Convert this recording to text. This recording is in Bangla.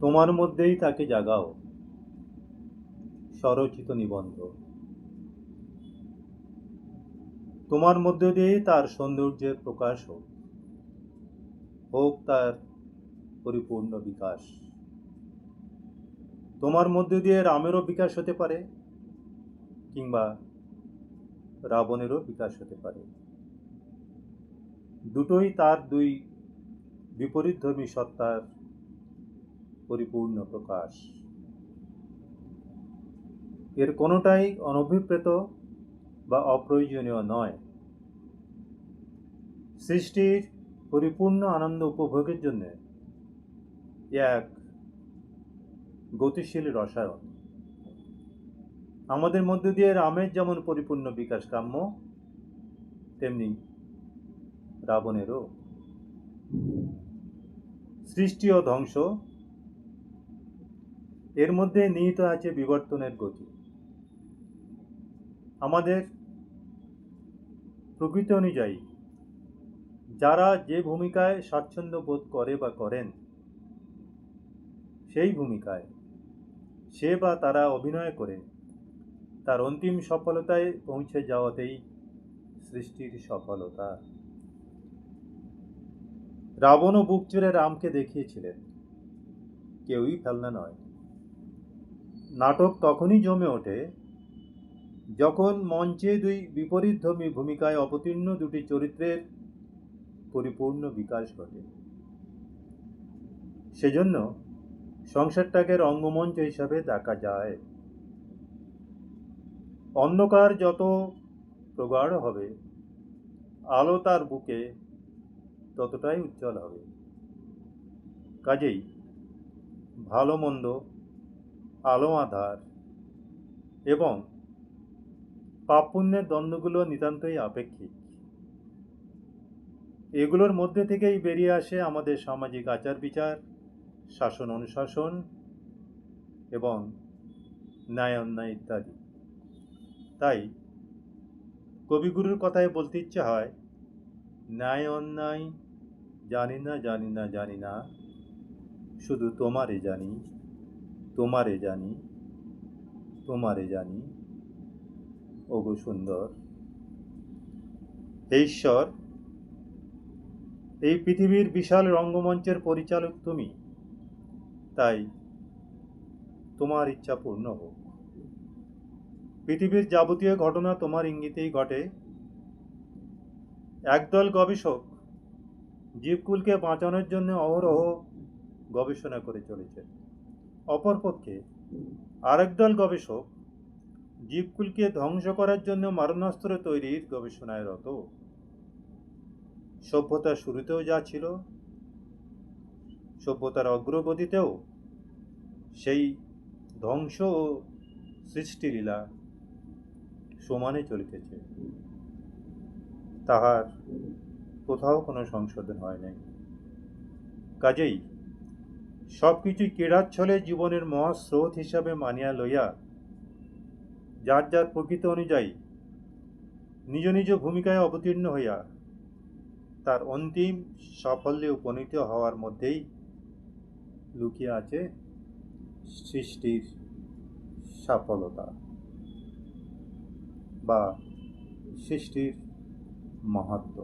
তোমার মধ্যেই তাকে জাগাও, স্বরচিত নিবন্ধ। তোমার মধ্য দিয়েই তার সৌন্দর্যের প্রকাশ হোক, হোক তার পরিপূর্ণ বিকাশ। তোমার মধ্য দিয়ে রামেরও বিকাশ হতে পারে, কিংবা রাবণেরও বিকাশ হতে পারে। দুটোই তার দুই বিপরীতধর্মী সত্তার পরিপূর্ণ প্রকাশ। এর কোনোটাই অনভিপ্রেত বা অপ্রয়োজনীয় নয়। সৃষ্টির পরিপূর্ণ আনন্দ উপভোগের জন্য এক গতিশীল রসায়ন। আমাদের মধ্য দিয়ে রামের যেমন পরিপূর্ণ বিকাশ কাম্য, তেমনি রাবণেরও। সৃষ্টি ও ধ্বংস, এর মধ্যে নিহিত আছে বিবর্তনের গতি। আমাদের প্রকৃতি অনুযায়ী যারা যে ভূমিকায় স্বাচ্ছন্দ্য বোধ করে বা করেন, সেই ভূমিকায় সে বা তারা অভিনয় করে তার অন্তিম সফলতায় পৌঁছে যাওয়াতেই সৃষ্টির সফলতা। রাবণও বুক চিরে রামকে দেখিয়েছিলেন, কেউই ফেলনা নয়। নাটক তখনই জমে ওঠে যখন মঞ্চে দুই বিপরীতধর্মী ভূমিকায় অবতীর্ণ দুটি চরিত্রের পরিপূর্ণ বিকাশ ঘটে। সেজন্য সংসারটাকে রঙ্গমঞ্চ হিসাবে দেখা যায়। অন্ধকার যত প্রগাঢ় হবে, আলো তার বুকে ততটাই উজ্জ্বল হবে। কাজেই ভালো মন্দ, আলো আঁধার এবং পাপ পুণ্যের দ্বন্দ্বগুলো নিতান্তই আপেক্ষিক। এগুলোর মধ্যে থেকেই বেরিয়ে আসে আমাদের সামাজিক আচার বিচার, শাসন অনুশাসন এবং ন্যায় অন্যায় ইত্যাদি। তাই কবিগুরুর কথায় বলতে ইচ্ছে হয়, ন্যায় অন্যায় জানি না জানি না জানি না, শুধু তোমারে জানি, তোমারে জানি, তোমারে জানি, ওগো সুন্দর। হে ঈশ্বর, এই পৃথিবীর বিশাল রঙ্গমঞ্চের পরিচালক তুমি, তাই তোমার ইচ্ছা পূর্ণ হোক। পৃথিবীর যাবতীয় ঘটনা তোমার ইঙ্গিতেই ঘটে। একদল গবেষক জীবকুলকে বাঁচানোর জন্য অহরহ গবেষণা করে চলেছে। অপরপক্ষে আরেক দল গবেষক জীবকুলকে ধ্বংস করার জন্য মারণাস্ত্র তৈরির গবেষণায় রত। সভ্যতার শুরুতেও যা ছিল, সভ্যতার অগ্রগতিতেও সেই ধ্বংস ও সৃষ্টিলীলা সমানে চলিতেছে। তাহার কোথাও কোনো সংশোধন হয় নাই। কাজেই সব কিছুই ক্রীড়াচ্ছলে জীবনের মহাস্রোত হিসাবে মানিয়া লইয়া যার যার প্রকৃতি অনুযায়ী নিজ নিজ ভূমিকায় অবতীর্ণ হইয়া তার অন্তিম সাফল্যে উপনীত হওয়ার মধ্যেই লুকিয়ে আছে সৃষ্টির সফলতা বা সৃষ্টির মাহাত্ম্য।